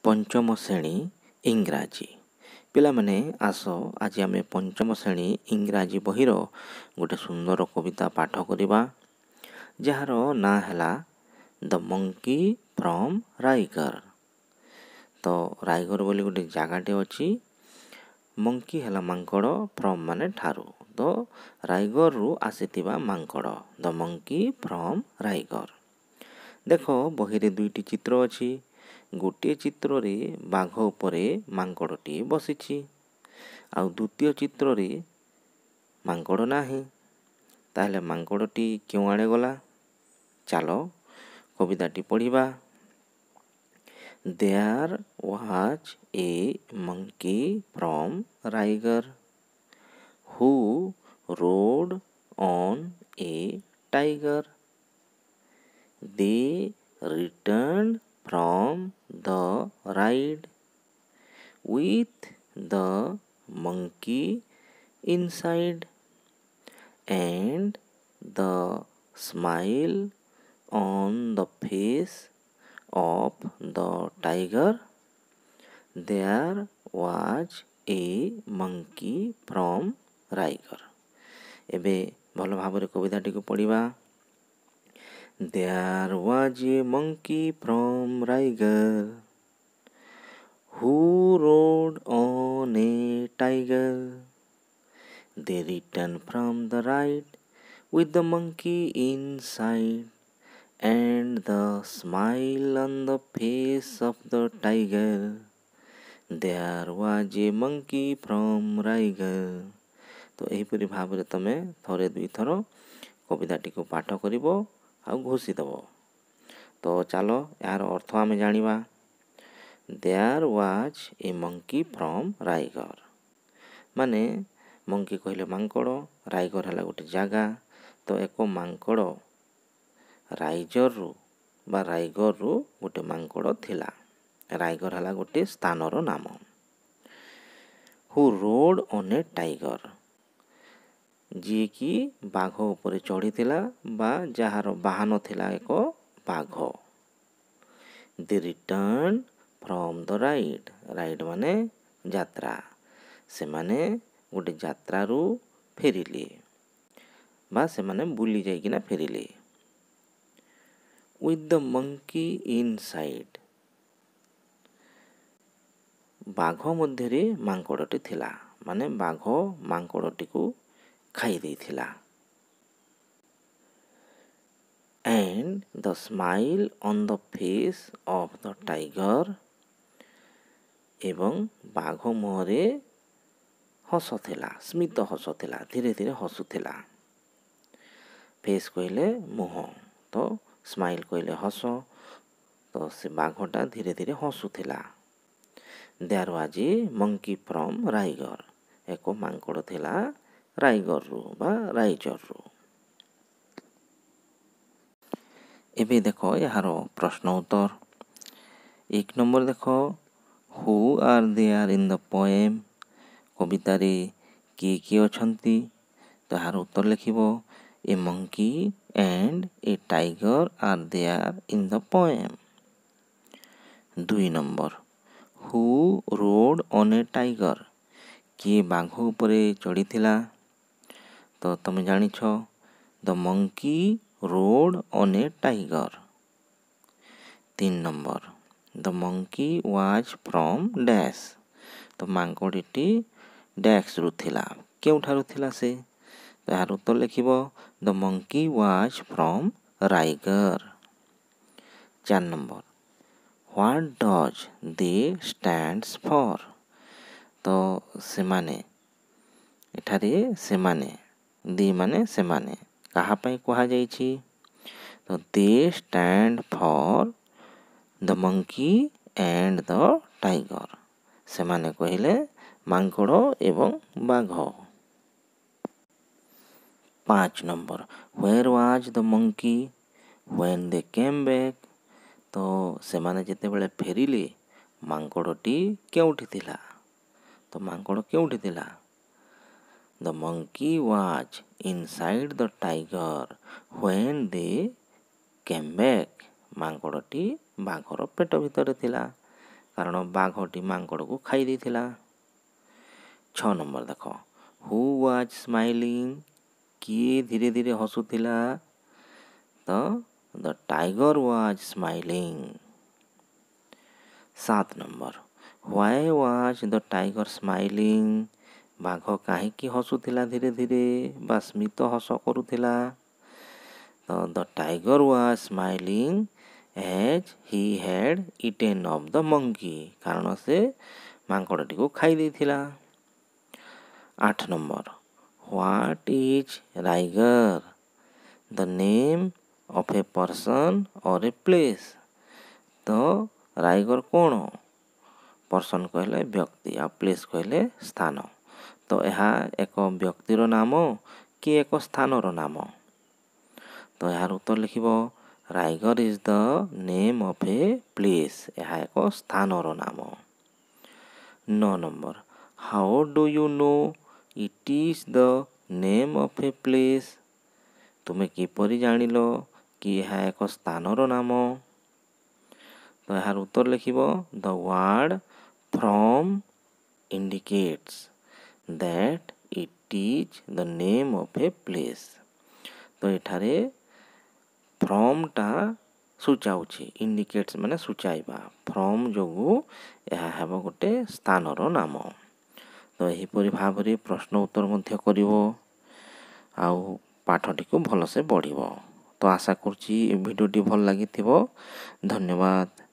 पंचम श्रेणी इंग्राजी पिलामाने आस आज आम पंचम श्रेणी इंग्राजी बहीर गोटे सुंदर कविता पाठ करवा जार ना है द मंकी फ्रॉम राइगर। तो राइगर बोली गोटे जगटे अच्छी मंकी है मांकड़ फ्रॉम माने ठारू तो राइगर रु आसीथिबा मांकड़ द मंकी फ्रॉम राइगर। देख बही दुईटी चित्र अच्छी गोटे चित्र रे बाघ उपरे मांकड़टी बसी आउ द्वितीय चित्र रे मांकड़ नाही ताहले मांकड़टी क्यों आड़े गला चलो कविताटी पढ़िबा। There was a monkey from Riger who rode on a tiger. They returned from the ride with the monkey inside and the smile on the face of the tiger. There was a monkey from Raigar। एबे भल भाव कविताटी को पढ़िबा। There was a monkey from Raigar who rode on a tiger. They returned from the ride with the monkey inside and the smile on the face of the tiger. There was a monkey from Raigar। तो एहीपरि भाव तमे थरे दुई थर कविताटी को पाठ करिवो आउ घोषी देव। तो चलो यार अर्थ आम जानिबा। There was a monkey from Riger माने मंकी कहले मांकड़ राइगर है गोटे जगह तो एक मांकड़ राइजर रु बा राइगर रु गोटे मांकड़ थिला। राइगर है गोटे स्थानर नाम। Who rode on a tiger जी की बाघ उपरे चढ़ी थिला बा जार वाहन थिला एक बाघ। They return from the ride ride माने यात्रा से माने गोटे यात्रा रु फेरिले बा से माने बुली जाइकिना फेरिले। विथ द मंकी इनसाइड बाघ मध्य रे मांकड़टी थिला माने बाघ मांकड़टी को खाई देथिला। And the smile on the face of the tiger एवं बाघ मुहरे हस थिला स्मित हस थिला धीरे धीरे हसुथिला। फेस कहले मुह तो स्माइल कहले हस तो से बाघटा धीरे धीरे हसुथिला। There was a monkey from Riger एक मांकड़ थिला राइगर रु बा राइजर रु। एबे देखो यार प्रश्न उत्तर। एक नंबर देखो who are there in the poem कविता रे किए किए अछंती तो यार उत्तर लिखिबो a monkey and a tiger are there in the poem. दुई number who rode on a tiger किए बाघ उपरे चढ़ी थिला तो तुम जानिछ the monkey rode on a tiger. तीन number the monkey was from dash तो मांकड़टी डैश रु थिला केउठारु थिला से तो यार उत्तर लिखिबो the monkey was from Riger. चार number what does they stands for तो सेमाने एठारे सेमाने दी माने सेमाने कहा पई कहा जाइछि तो they stand for the monkey and the tiger सेमाने कहिले मांकड़ एवं बाघ। पाँच number where was the monkey when they came back तो सेमाने जेते बेले फेरिले मांकड़टी केउठी थिला तो मांकड़ केउठी थिला। The monkey was inside the tiger when they came back। ମାଙ୍କଡ଼ଟି ବାଘର ପେଟ ଭିତରେ ଥିଲା କାରଣ ବାଘଟି ମାଙ୍କଡ଼କୁ ଖାଇ ଦେଇଥିଲା। 6 ନମ୍ବର ଦେଖ, ହୁ ୱାଜ୍ ସ୍ମାଇଲିଂ, କିଏ ଧୀରେ ଧୀରେ ହସୁଥିଲା? ତ ଦ tiger was smiling. 7 number, why was the tiger smiling, ବାଘ କାହିଁକି ହସୁଥିଲା ଧୀରେ ଧୀରେ ବା ସ୍ମିତ ହସ କରୁଥିଲା? ତ ଦ tiger was smiling as he had eaten of the monkey, କାରଣ ସେ ମାଙ୍କଡ଼ଟିକୁ ଖାଇ ଦେଇଥିଲା। 8 number, what is Riger, the name of a person or a place. ତ ରାଇଗର କ'ଣ? ପର୍ସନ୍ କହିଲେ ବ୍ୟକ୍ତି ଆଉ ପ୍ଲେସ୍ କହିଲେ ସ୍ଥାନ। ତ ଏହା ଏକ ବ୍ୟକ୍ତିର ନାମ କି ଏକ ସ୍ଥାନର ନାମ? ତ ଏହାର ଉତ୍ତର ଲେଖିବ Riger is the name of a place, ଏହା ଏକ ସ୍ଥାନର ନାମ। 9 number, how do you know it is the name of a place, ତୁମେ କିପରି ଜାଣିଲ କି ଏହା ଏକ ସ୍ଥାନର ନାମ? ତ ଏହାର ଉତ୍ତର ଲେଖିବ the word from indicates that it is the name of a place. ତ ଏଠାରେ ଫ୍ରମ୍ଟା ସୂଚାଉଛି, ଇଣ୍ଡିକେଟ୍ସ ମାନେ ସୂଚାଇବା, ଫ୍ରମ୍ ଯୋଗୁଁ ଏହା ହେବ ଗୋଟେ ସ୍ଥାନର ନାମ। ତ ଏହିପରି ଭାବରେ ପ୍ରଶ୍ନ ଉତ୍ତର ମଧ୍ୟ କରିବ ଆଉ ପାଠଟିକୁ ଭଲସେ ପଢ଼ିବ। ତ ଆଶା କରୁଛି ଏ ଭିଡ଼ିଓଟି ଭଲ ଲାଗିଥିବ। ଧନ୍ୟବାଦ।